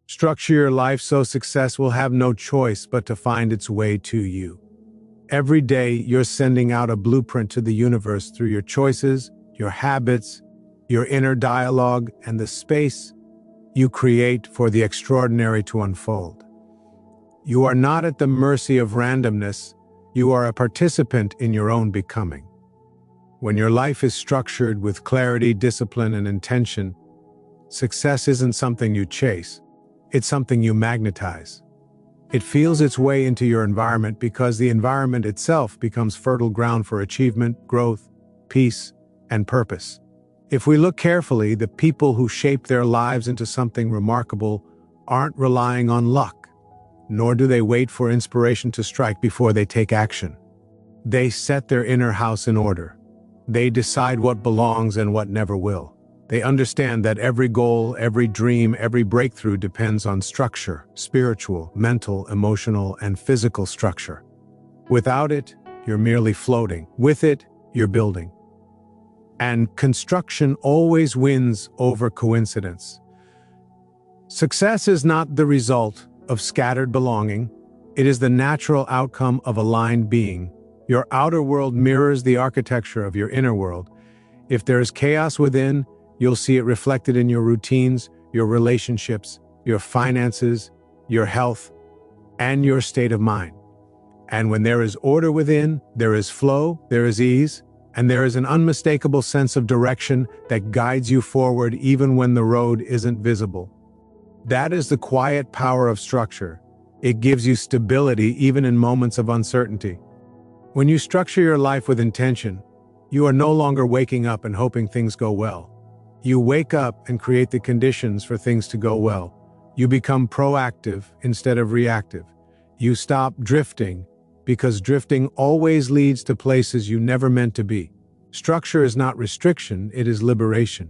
Structure your life so success will have no choice but to find its way to you. Every day, you're sending out a blueprint to the universe through your choices, your habits, your inner dialogue, and the space you create for the extraordinary to unfold. You are not at the mercy of randomness. You are a participant in your own becoming. When your life is structured with clarity, discipline, and intention, success isn't something you chase. It's something you magnetize. It feels its way into your environment because the environment itself becomes fertile ground for achievement, growth, peace, and purpose. If we look carefully, the people who shape their lives into something remarkable aren't relying on luck, nor do they wait for inspiration to strike before they take action. They set their inner house in order. They decide what belongs and what never will. They understand that every goal, every dream, every breakthrough depends on structure, spiritual, mental, emotional, and physical structure. Without it, you're merely floating. With it, you're building. And construction always wins over coincidence. Success is not the result of scattered belonging. It is the natural outcome of aligned being. Your outer world mirrors the architecture of your inner world. If there is chaos within, you'll see it reflected in your routines, your relationships, your finances, your health, and your state of mind. And when there is order within, there is flow, there is ease, and there is an unmistakable sense of direction that guides you forward even when the road isn't visible. That is the quiet power of structure. It gives you stability even in moments of uncertainty. When you structure your life with intention, you are no longer waking up and hoping things go well. You wake up and create the conditions for things to go well. You become proactive instead of reactive. You stop drifting, because drifting always leads to places you never meant to be. Structure is not restriction, it is liberation.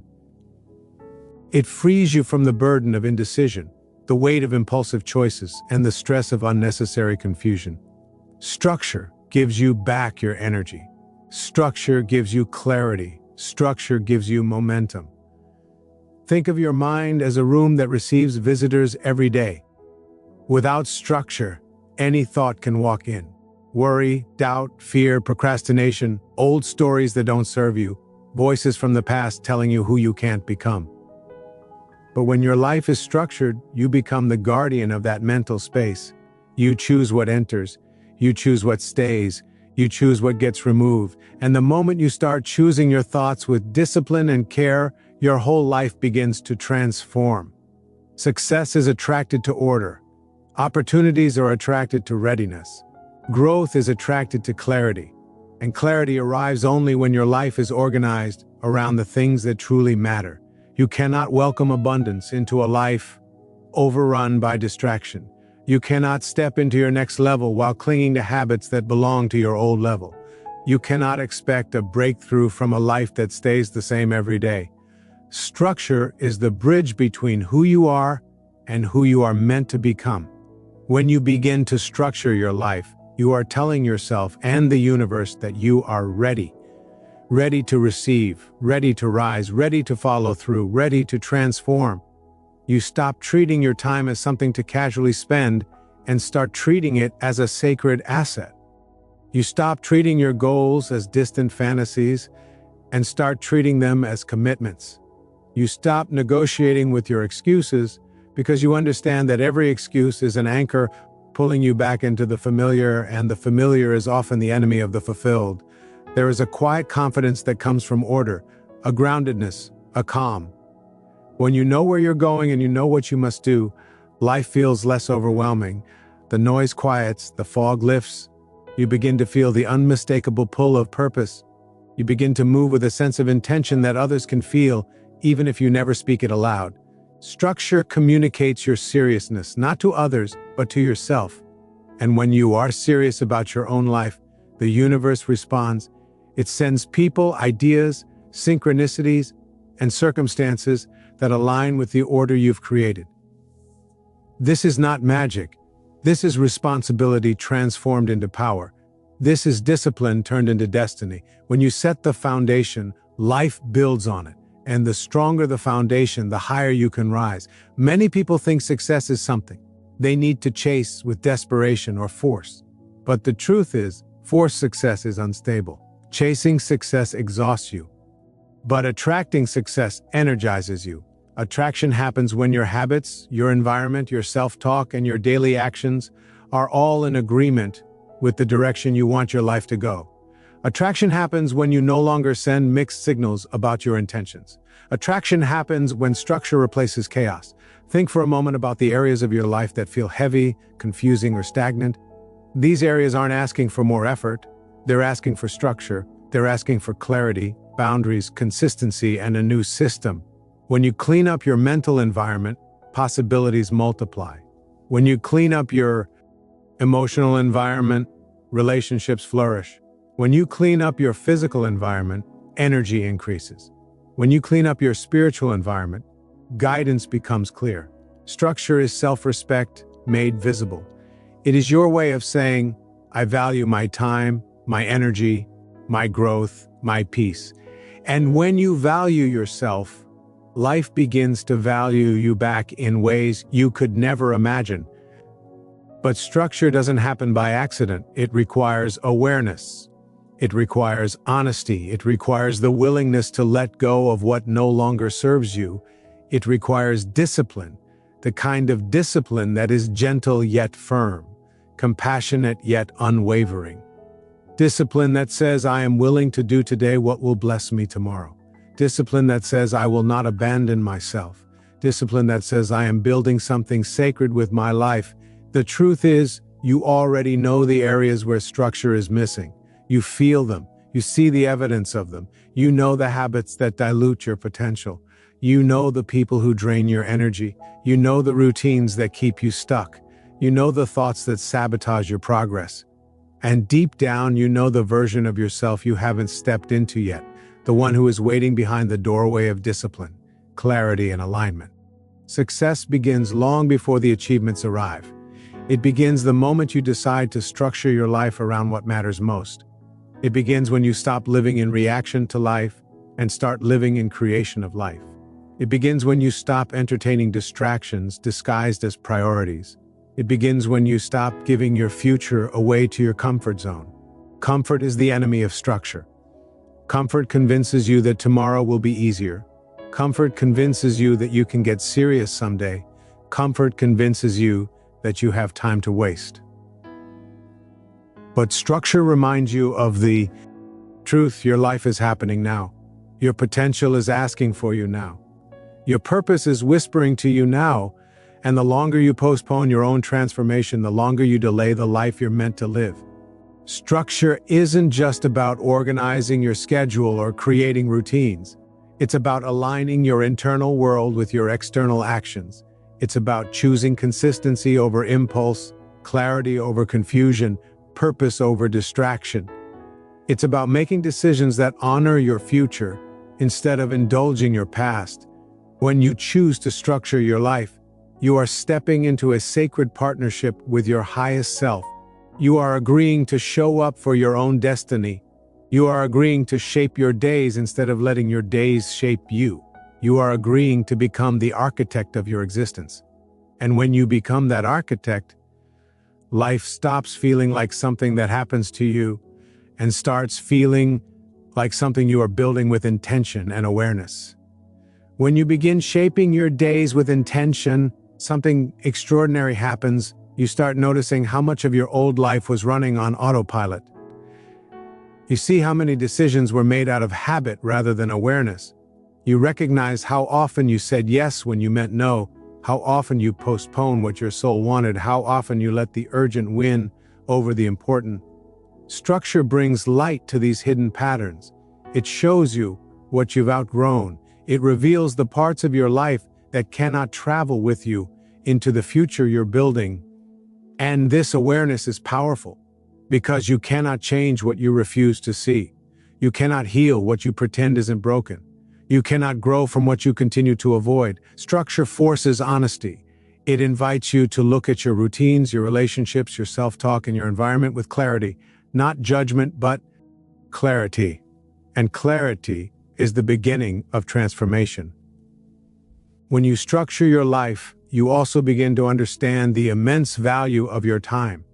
It frees you from the burden of indecision, the weight of impulsive choices, and the stress of unnecessary confusion. Structure gives you back your energy. Structure gives you clarity. Structure gives you momentum. Think of your mind as a room that receives visitors every day. Without structure, any thought can walk in. Worry, doubt, fear, procrastination, old stories that don't serve you, voices from the past telling you who you can't become. But when your life is structured, you become the guardian of that mental space. You choose what enters, you choose what stays, you choose what gets removed, and the moment you start choosing your thoughts with discipline and care, your whole life begins to transform. Success is attracted to order. Opportunities are attracted to readiness. Growth is attracted to clarity. And clarity arrives only when your life is organized around the things that truly matter. You cannot welcome abundance into a life overrun by distraction. You cannot step into your next level while clinging to habits that belong to your old level. You cannot expect a breakthrough from a life that stays the same every day. Structure is the bridge between who you are and who you are meant to become. When you begin to structure your life, you are telling yourself and the universe that you are ready. Ready to receive, ready to rise, ready to follow through, ready to transform. You stop treating your time as something to casually spend and start treating it as a sacred asset. You stop treating your goals as distant fantasies and start treating them as commitments. You stop negotiating with your excuses because you understand that every excuse is an anchor pulling you back into the familiar, and the familiar is often the enemy of the fulfilled. There is a quiet confidence that comes from order, a groundedness, a calm. When you know where you're going and you know what you must do, life feels less overwhelming. The noise quiets, the fog lifts. You begin to feel the unmistakable pull of purpose. You begin to move with a sense of intention that others can feel, even if you never speak it aloud. Structure communicates your seriousness, not to others, but to yourself. And when you are serious about your own life, the universe responds. It sends people, ideas, synchronicities, and circumstances that align with the order you've created. This is not magic. This is responsibility transformed into power. This is discipline turned into destiny. When you set the foundation, life builds on it. And the stronger the foundation, the higher you can rise. Many people think success is something they need to chase with desperation or force. But the truth is, forced success is unstable. Chasing success exhausts you. But attracting success energizes you. Attraction happens when your habits, your environment, your self-talk, and your daily actions are all in agreement with the direction you want your life to go. Attraction happens when you no longer send mixed signals about your intentions. Attraction happens when structure replaces chaos. Think for a moment about the areas of your life that feel heavy, confusing, or stagnant. These areas aren't asking for more effort. They're asking for structure. They're asking for clarity, boundaries, consistency, and a new system. When you clean up your mental environment, possibilities multiply. When you clean up your emotional environment, relationships flourish. When you clean up your physical environment, energy increases. When you clean up your spiritual environment, guidance becomes clear. Structure is self-respect made visible. It is your way of saying, I value my time, my energy, my growth, my peace. And when you value yourself, life begins to value you back in ways you could never imagine. But structure doesn't happen by accident. It requires awareness. It requires honesty. It requires the willingness to let go of what no longer serves you. It requires discipline, the kind of discipline that is gentle yet firm, compassionate yet unwavering. Discipline that says, I am willing to do today what will bless me tomorrow. Discipline that says, I will not abandon myself. Discipline that says, I am building something sacred with my life. The truth is, you already know the areas where structure is missing. You feel them. You see the evidence of them. You know the habits that dilute your potential. You know the people who drain your energy. You know the routines that keep you stuck. You know the thoughts that sabotage your progress. And deep down, you know the version of yourself you haven't stepped into yet. The one who is waiting behind the doorway of discipline, clarity, and alignment. Success begins long before the achievements arrive. It begins the moment you decide to structure your life around what matters most. It begins when you stop living in reaction to life and start living in creation of life. It begins when you stop entertaining distractions disguised as priorities. It begins when you stop giving your future away to your comfort zone. Comfort is the enemy of structure. Comfort convinces you that tomorrow will be easier. Comfort convinces you that you can get serious someday. Comfort convinces you that you have time to waste. But structure reminds you of the truth. Your life is happening now. Your potential is asking for you now. Your purpose is whispering to you now. And the longer you postpone your own transformation, the longer you delay the life you're meant to live. Structure isn't just about organizing your schedule or creating routines. It's about aligning your internal world with your external actions. It's about choosing consistency over impulse, clarity over confusion, purpose over distraction. It's about making decisions that honor your future instead of indulging your past. When you choose to structure your life, you are stepping into a sacred partnership with your highest self. You are agreeing to show up for your own destiny. You are agreeing to shape your days instead of letting your days shape you. You are agreeing to become the architect of your existence. And when you become that architect, life stops feeling like something that happens to you and starts feeling like something you are building with intention and awareness. When you begin shaping your days with intention, something extraordinary happens. You start noticing how much of your old life was running on autopilot. You see how many decisions were made out of habit rather than awareness. You recognize how often you said yes when you meant no, how often you postponed what your soul wanted, how often you let the urgent win over the important. Structure brings light to these hidden patterns. It shows you what you've outgrown. It reveals the parts of your life that cannot travel with you into the future you're building. And this awareness is powerful because you cannot change what you refuse to see. You cannot heal what you pretend isn't broken. You cannot grow from what you continue to avoid. Structure forces honesty. It invites you to look at your routines, your relationships, your self-talk, and your environment with clarity. Not judgment, but clarity. And clarity is the beginning of transformation. When you structure your life, you also begin to understand the immense value of your time.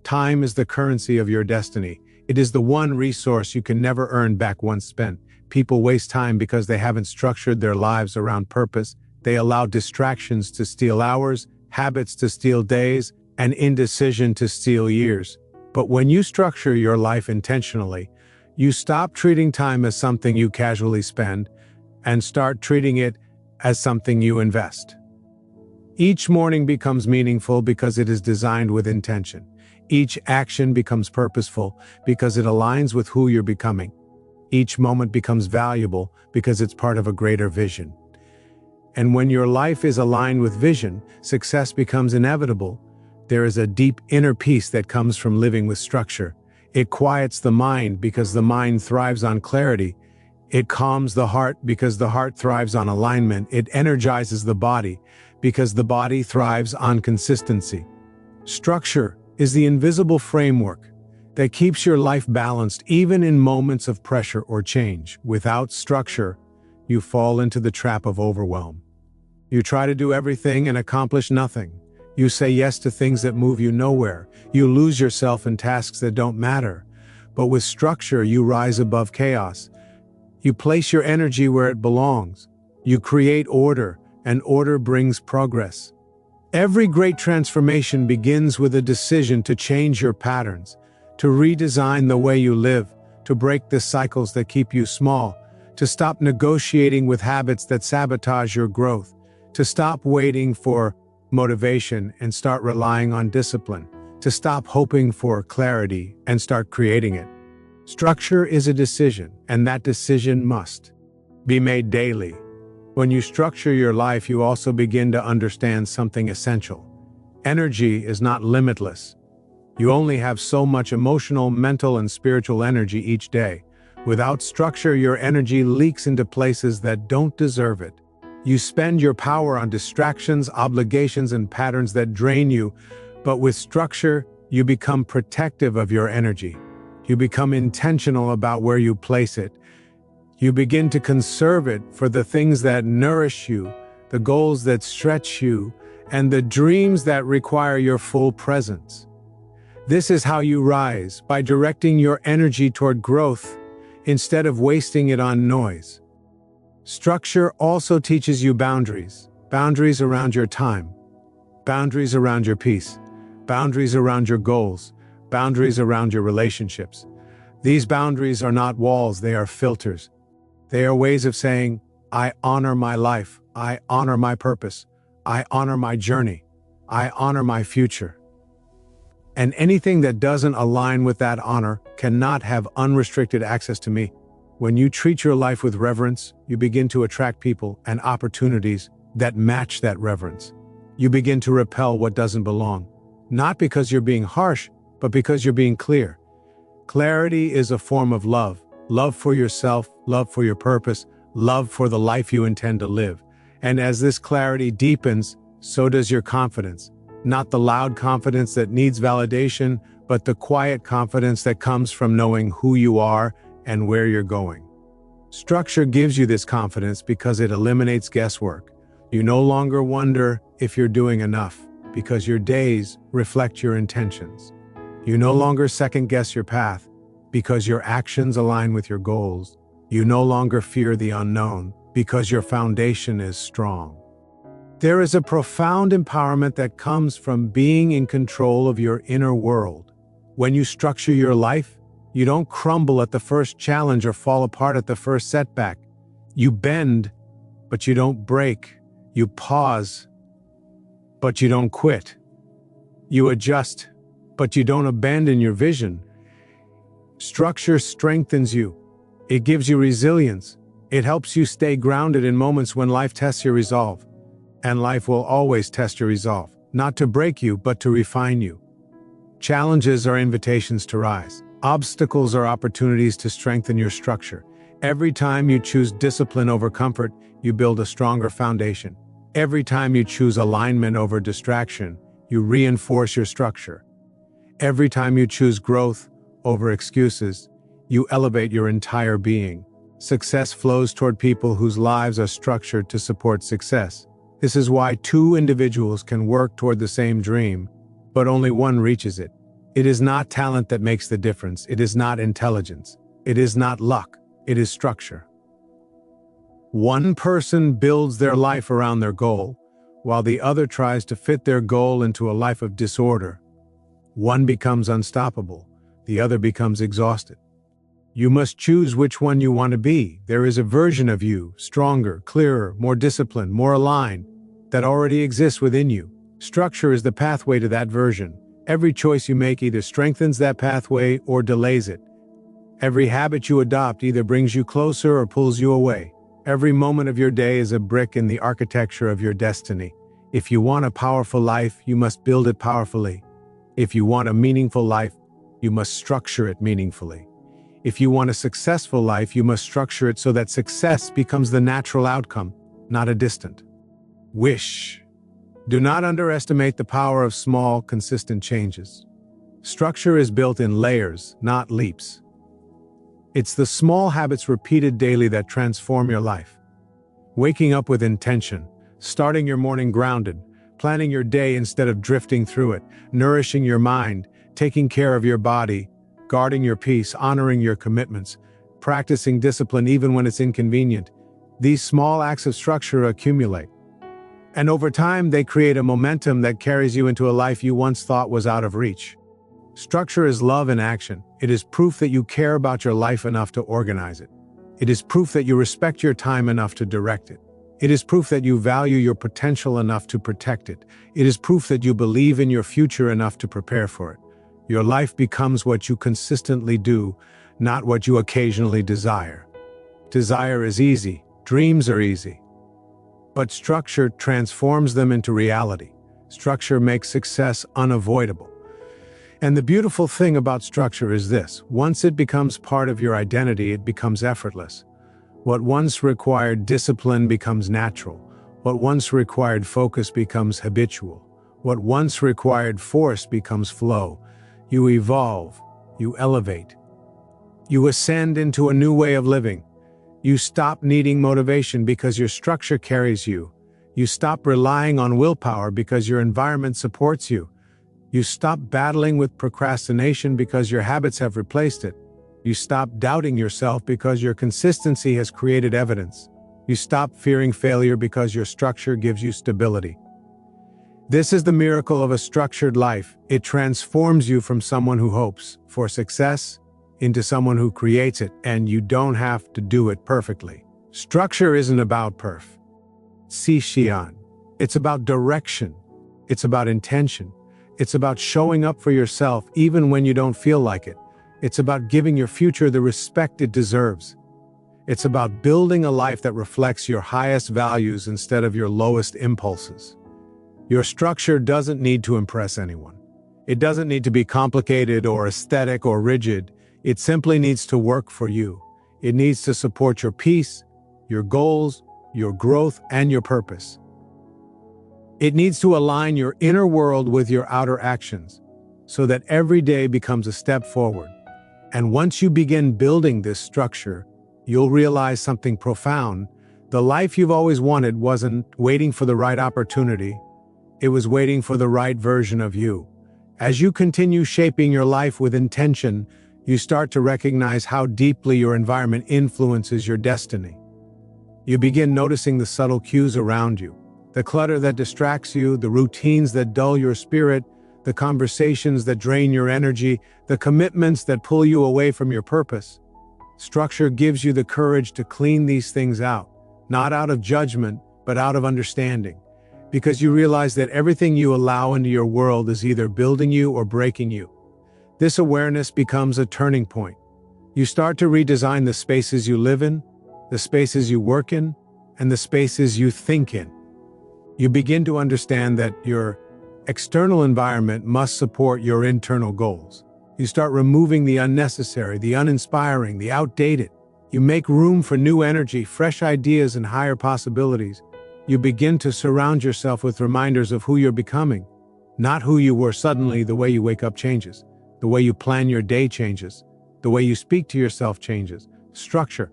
Time is the currency of your destiny. It is the one resource you can never earn back once spent. People waste time because they haven't structured their lives around purpose. They allow distractions to steal hours, habits to steal days, and indecision to steal years. But when you structure your life intentionally, you stop treating time as something you casually spend and start treating it as something you invest. Each morning becomes meaningful because it is designed with intention. Each action becomes purposeful because it aligns with who you're becoming. Each moment becomes valuable because it's part of a greater vision. And when your life is aligned with vision, success becomes inevitable. There is a deep inner peace that comes from living with structure. It quiets the mind because the mind thrives on clarity. It calms the heart because the heart thrives on alignment. It energizes the body because the body thrives on consistency. Structure is the invisible framework that keeps your life balanced even in moments of pressure or change. Without structure, you fall into the trap of overwhelm. You try to do everything and accomplish nothing. You say yes to things that move you nowhere. You lose yourself in tasks that don't matter. But with structure, you rise above chaos. You place your energy where it belongs. You create order, and order brings progress. Every great transformation begins with a decision to change your patterns, to redesign the way you live, to break the cycles that keep you small, to stop negotiating with habits that sabotage your growth, to stop waiting for motivation and start relying on discipline, to stop hoping for clarity and start creating it. Structure is a decision, and that decision must be made daily. When you structure your life, you also begin to understand something essential. Energy is not limitless. You only have so much emotional, mental, and spiritual energy each day. Without structure, your energy leaks into places that don't deserve it. You spend your power on distractions, obligations, and patterns that drain you, but with structure, you become protective of your energy. You become intentional about where you place it. You begin to conserve it for the things that nourish you, the goals that stretch you, and the dreams that require your full presence. This is how you rise, by directing your energy toward growth instead of wasting it on noise. Structure also teaches you boundaries. Boundaries around your time, boundaries around your peace, boundaries around your goals, boundaries around your relationships. These boundaries are not walls, they are filters. They are ways of saying, I honor my life, I honor my purpose, I honor my journey, I honor my future. And anything that doesn't align with that honor cannot have unrestricted access to me. When you treat your life with reverence, you begin to attract people and opportunities that match that reverence. You begin to repel what doesn't belong, not because you're being harsh, but because you're being clear. Clarity is a form of love. Love for yourself, love for your purpose, love for the life you intend to live. And as this clarity deepens, so does your confidence. Not the loud confidence that needs validation, but the quiet confidence that comes from knowing who you are and where you're going. Structure gives you this confidence because it eliminates guesswork. You no longer wonder if you're doing enough, because your days reflect your intentions. You no longer second-guess your path, because your actions align with your goals. You no longer fear the unknown, because your foundation is strong. There is a profound empowerment that comes from being in control of your inner world. When you structure your life, you don't crumble at the first challenge or fall apart at the first setback. You bend, but you don't break. You pause, but you don't quit. You adjust, but you don't abandon your vision. Structure strengthens you. It gives you resilience. It helps you stay grounded in moments when life tests your resolve. And life will always test your resolve, not to break you, but to refine you. Challenges are invitations to rise. Obstacles are opportunities to strengthen your structure. Every time you choose discipline over comfort, you build a stronger foundation. Every time you choose alignment over distraction, you reinforce your structure. Every time you choose growth over excuses, you elevate your entire being. Success flows toward people whose lives are structured to support success. This is why two individuals can work toward the same dream, but only one reaches it. It is not talent that makes the difference. It is not intelligence. It is not luck. It is structure. One person builds their life around their goal, while the other tries to fit their goal into a life of disorder. One becomes unstoppable. The other becomes exhausted. You must choose which one you want to be. There is a version of you, stronger, clearer, more disciplined, more aligned, that already exists within you. Structure is the pathway to that version. Every choice you make either strengthens that pathway or delays it. Every habit you adopt either brings you closer or pulls you away. Every moment of your day is a brick in the architecture of your destiny. If you want a powerful life, you must build it powerfully. If you want a meaningful life, you must structure it meaningfully. If you want a successful life, you must structure it so that success becomes the natural outcome, not a distant wish. Do not underestimate the power of small, consistent changes. Structure is built in layers, not leaps. It's the small habits repeated daily that transform your life. Waking up with intention, starting your morning grounded, planning your day instead of drifting through it, nourishing your mind, taking care of your body, guarding your peace, honoring your commitments, practicing discipline even when it's inconvenient. These small acts of structure accumulate. And over time, they create a momentum that carries you into a life you once thought was out of reach. Structure is love in action. It is proof that you care about your life enough to organize it. It is proof that you respect your time enough to direct it. It is proof that you value your potential enough to protect it. It is proof that you believe in your future enough to prepare for it. Your life becomes what you consistently do, not what you occasionally desire. Desire is easy. Dreams are easy. But structure transforms them into reality. Structure makes success unavoidable. And the beautiful thing about structure is this: once it becomes part of your identity, it becomes effortless. What once required discipline becomes natural. What once required focus becomes habitual. What once required force becomes flow. You evolve, you elevate. You ascend into a new way of living. You stop needing motivation because your structure carries you. You stop relying on willpower because your environment supports you. You stop battling with procrastination because your habits have replaced it. You stop doubting yourself because your consistency has created evidence. You stop fearing failure because your structure gives you stability. This is the miracle of a structured life. It transforms you from someone who hopes for success into someone who creates it, and you don't have to do it perfectly. Structure isn't about perfection. It's about direction. It's about intention. It's about showing up for yourself even when you don't feel like it. It's about giving your future the respect it deserves. It's about building a life that reflects your highest values instead of your lowest impulses. Your structure doesn't need to impress anyone. It doesn't need to be complicated or aesthetic or rigid. It simply needs to work for you. It needs to support your peace, your goals, your growth, and your purpose. It needs to align your inner world with your outer actions so that every day becomes a step forward. And once you begin building this structure, you'll realize something profound. The life you've always wanted wasn't waiting for the right opportunity. It was waiting for the right version of you. As you continue shaping your life with intention, you start to recognize how deeply your environment influences your destiny. You begin noticing the subtle cues around you, the clutter that distracts you, the routines that dull your spirit, the conversations that drain your energy, the commitments that pull you away from your purpose. Structure gives you the courage to clean these things out, not out of judgment, but out of understanding. Because you realize that everything you allow into your world is either building you or breaking you. This awareness becomes a turning point. You start to redesign the spaces you live in, the spaces you work in, and the spaces you think in. You begin to understand that your external environment must support your internal goals. You start removing the unnecessary, the uninspiring, the outdated. You make room for new energy, fresh ideas, and higher possibilities. You begin to surround yourself with reminders of who you're becoming, not who you were. Suddenly, the way you wake up changes. The way you plan your day changes. The way you speak to yourself changes. Structure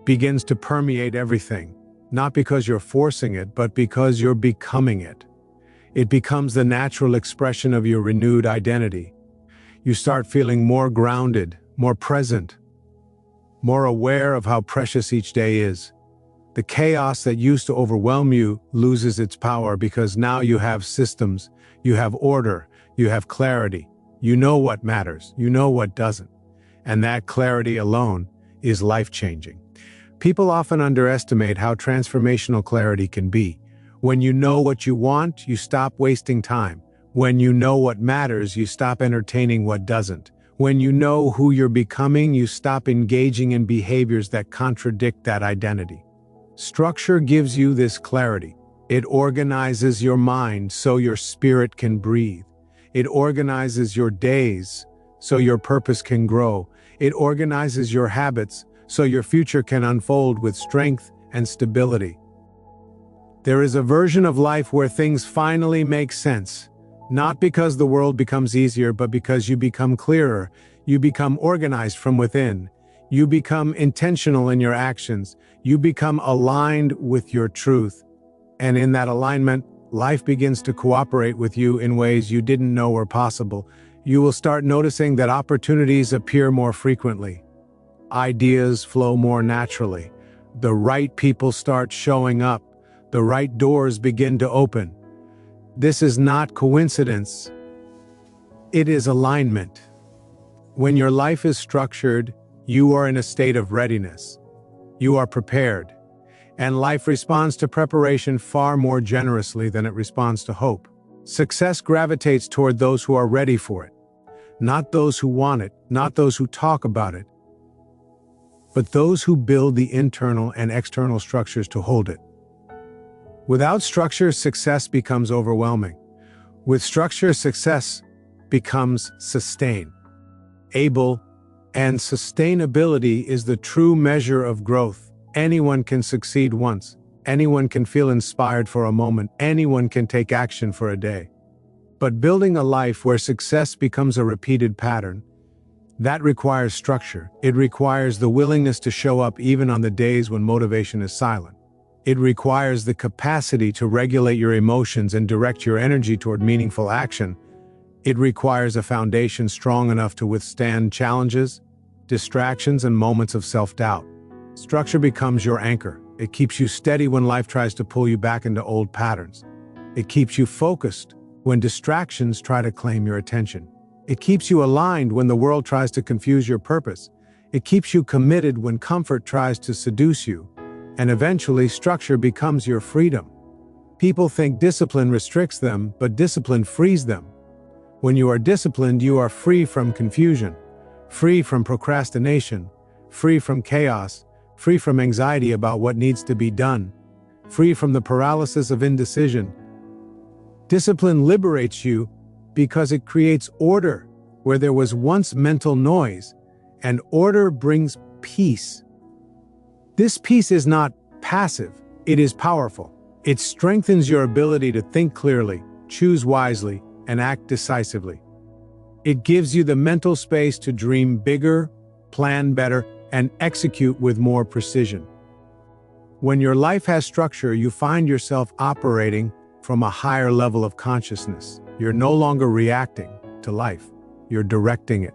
begins to permeate everything, not because you're forcing it, but because you're becoming it. It becomes the natural expression of your renewed identity. You start feeling more grounded, more present, more aware of how precious each day is. The chaos that used to overwhelm you loses its power because now you have systems, you have order, you have clarity. You know what matters, you know what doesn't. And that clarity alone is life-changing. People often underestimate how transformational clarity can be. When you know what you want, you stop wasting time. When you know what matters, you stop entertaining what doesn't. When you know who you're becoming, you stop engaging in behaviors that contradict that identity. Structure gives you this clarity. It organizes your mind so your spirit can breathe. It organizes your days so your purpose can grow. It organizes your habits so your future can unfold with strength and stability. There is a version of life where things finally make sense, not because the world becomes easier, but because you become clearer, you become organized from within, you become intentional in your actions, you become aligned with your truth. And in that alignment, life begins to cooperate with you in ways you didn't know were possible. You will start noticing that opportunities appear more frequently. Ideas flow more naturally. The right people start showing up. The right doors begin to open. This is not coincidence. It is alignment. When your life is structured, you are in a state of readiness. You are prepared. And life responds to preparation far more generously than it responds to hope. Success gravitates toward those who are ready for it. Not those who want it, not those who talk about it, but those who build the internal and external structures to hold it. Without structure, success becomes overwhelming. With structure, success becomes sustainable. And sustainability is the true measure of growth. Anyone can succeed once. Anyone can feel inspired for a moment. Anyone can take action for a day. But building a life where success becomes a repeated pattern, that requires structure. It requires the willingness to show up even on the days when motivation is silent. It requires the capacity to regulate your emotions and direct your energy toward meaningful action. It requires a foundation strong enough to withstand challenges, distractions, and moments of self-doubt. Structure becomes your anchor. It keeps you steady when life tries to pull you back into old patterns. It keeps you focused when distractions try to claim your attention. It keeps you aligned when the world tries to confuse your purpose. It keeps you committed when comfort tries to seduce you. And eventually, structure becomes your freedom. People think discipline restricts them, but discipline frees them. When you are disciplined, you are free from confusion, free from procrastination, free from chaos, free from anxiety about what needs to be done, free from the paralysis of indecision. Discipline liberates you because it creates order where there was once mental noise, and order brings peace. This peace is not passive, it is powerful. It strengthens your ability to think clearly, choose wisely, and act decisively. It gives you the mental space to dream bigger, plan better, and execute with more precision. When your life has structure, you find yourself operating from a higher level of consciousness. You're no longer reacting to life. You're directing it.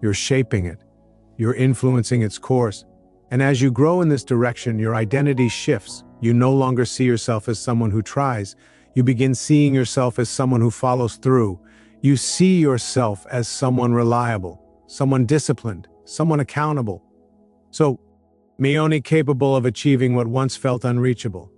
You're shaping it. You're influencing its course. And as you grow in this direction, your identity shifts. You no longer see yourself as someone who tries. You begin seeing yourself as someone who follows through. You see yourself as someone reliable, someone disciplined, someone accountable. So, only capable of achieving what once felt unreachable.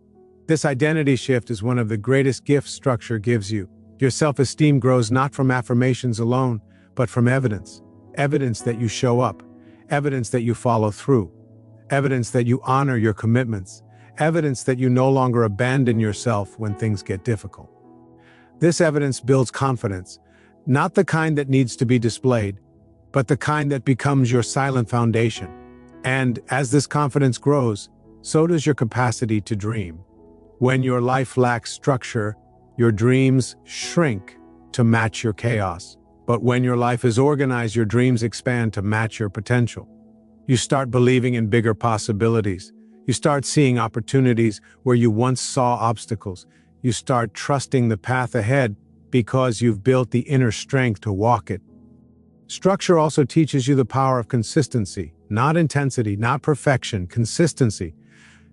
This identity shift is one of the greatest gifts structure gives you. Your self-esteem grows not from affirmations alone, but from evidence. Evidence that you show up. Evidence that you follow through. Evidence that you honor your commitments. Evidence that you no longer abandon yourself when things get difficult. This evidence builds confidence, not the kind that needs to be displayed, but the kind that becomes your silent foundation. And as this confidence grows, so does your capacity to dream. When your life lacks structure, your dreams shrink to match your chaos. But when your life is organized, your dreams expand to match your potential. You start believing in bigger possibilities. You start seeing opportunities where you once saw obstacles. You start trusting the path ahead because you've built the inner strength to walk it. Structure also teaches you the power of consistency, not intensity, not perfection, consistency,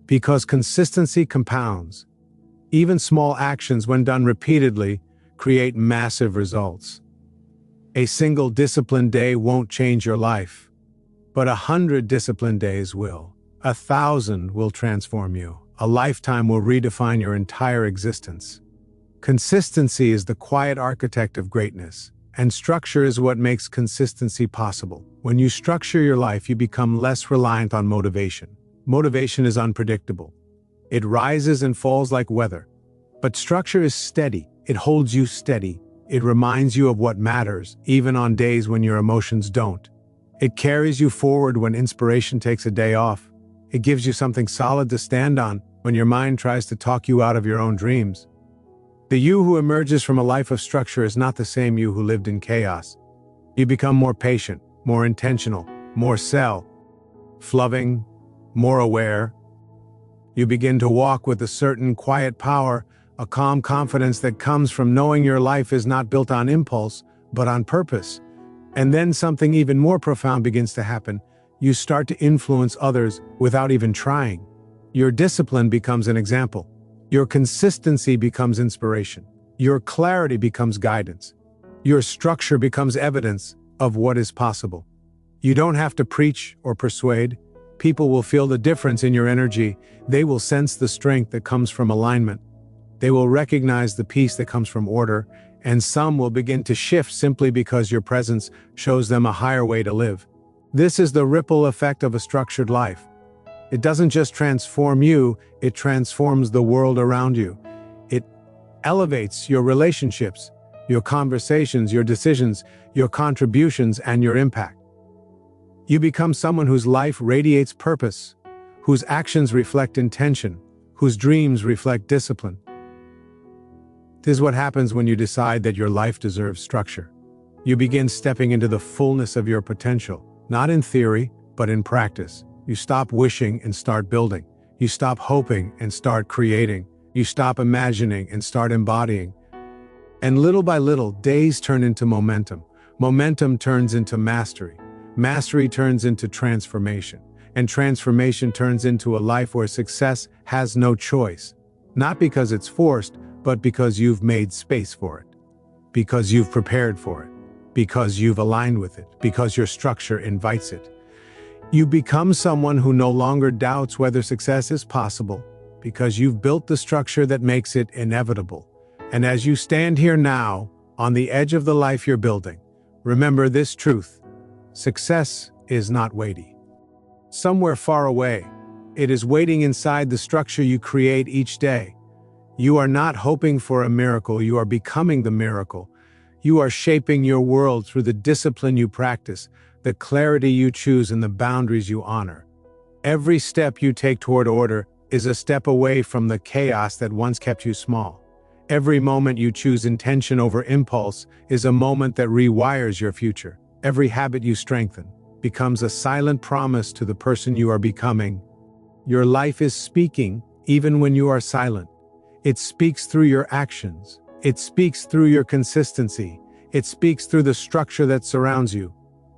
because consistency compounds. Even small actions, when done repeatedly, create massive results. A single disciplined day won't change your life, but 100 disciplined days will. 1,000 will transform you. A lifetime will redefine your entire existence. Consistency is the quiet architect of greatness, and structure is what makes consistency possible. When you structure your life, you become less reliant on motivation. Motivation is unpredictable. It rises and falls like weather. But structure is steady. It holds you steady. It reminds you of what matters, even on days when your emotions don't. It carries you forward when inspiration takes a day off. It gives you something solid to stand on when your mind tries to talk you out of your own dreams. The you who emerges from a life of structure is not the same you who lived in chaos. You become more patient, more intentional, more self-loving, more aware. You begin to walk with a certain quiet power, a calm confidence that comes from knowing your life is not built on impulse, but on purpose. And then something even more profound begins to happen. You start to influence others without even trying. Your discipline becomes an example. Your consistency becomes inspiration. Your clarity becomes guidance. Your structure becomes evidence of what is possible. You don't have to preach or persuade. People will feel the difference in your energy. They will sense the strength that comes from alignment. They will recognize the peace that comes from order, and some will begin to shift simply because your presence shows them a higher way to live. This is the ripple effect of a structured life. It doesn't just transform you, it transforms the world around you. It elevates your relationships, your conversations, your decisions, your contributions, and your impact. You become someone whose life radiates purpose, whose actions reflect intention, whose dreams reflect discipline. This is what happens when you decide that your life deserves structure. You begin stepping into the fullness of your potential, not in theory, but in practice. You stop wishing and start building. You stop hoping and start creating. You stop imagining and start embodying. And little by little, days turn into momentum. Momentum turns into mastery. Mastery turns into transformation. And transformation turns into a life where success has no choice. Not because it's forced, but because you've made space for it. Because you've prepared for it. Because you've aligned with it. Because your structure invites it. You become someone who no longer doubts whether success is possible, because you've built the structure that makes it inevitable. And as you stand here now, on the edge of the life you're building, remember this truth: success is not waiting somewhere far away. It is waiting inside the structure you create each day. You are not hoping for a miracle, you are becoming the miracle. You are shaping your world through the discipline you practice, the clarity you choose, and the boundaries you honor. Every step you take toward order is a step away from the chaos that once kept you small. Every moment you choose intention over impulse is a moment that rewires your future. Every habit you strengthen becomes a silent promise to the person you are becoming. Your life is speaking even when you are silent. It speaks through your actions. It speaks through your consistency. It speaks through the structure that surrounds you.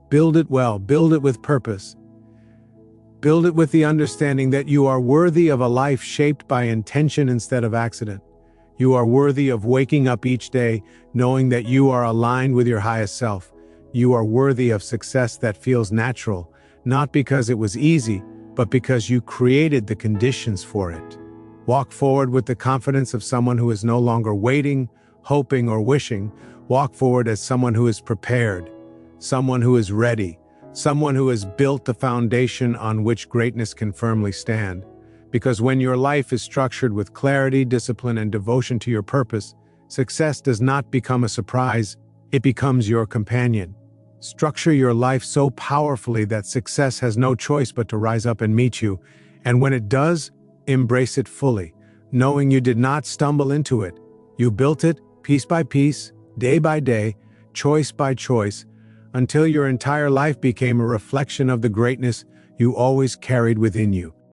Build it well, build it with purpose. Build it with the understanding that you are worthy of a life shaped by intention instead of accident. You are worthy of waking up each day knowing that you are aligned with your highest self. You are worthy of success that feels natural, not because it was easy, but because you created the conditions for it. Walk forward with the confidence of someone who is no longer waiting, hoping, or wishing. Walk forward as someone who is prepared, someone who is ready, someone who has built the foundation on which greatness can firmly stand. Because when your life is structured with clarity, discipline, and devotion to your purpose, success does not become a surprise, it becomes your companion. Structure your life so powerfully that success has no choice but to rise up and meet you, and when it does, embrace it fully, knowing you did not stumble into it. You built it piece by piece, day by day, choice by choice, until your entire life became a reflection of the greatness you always carried within you.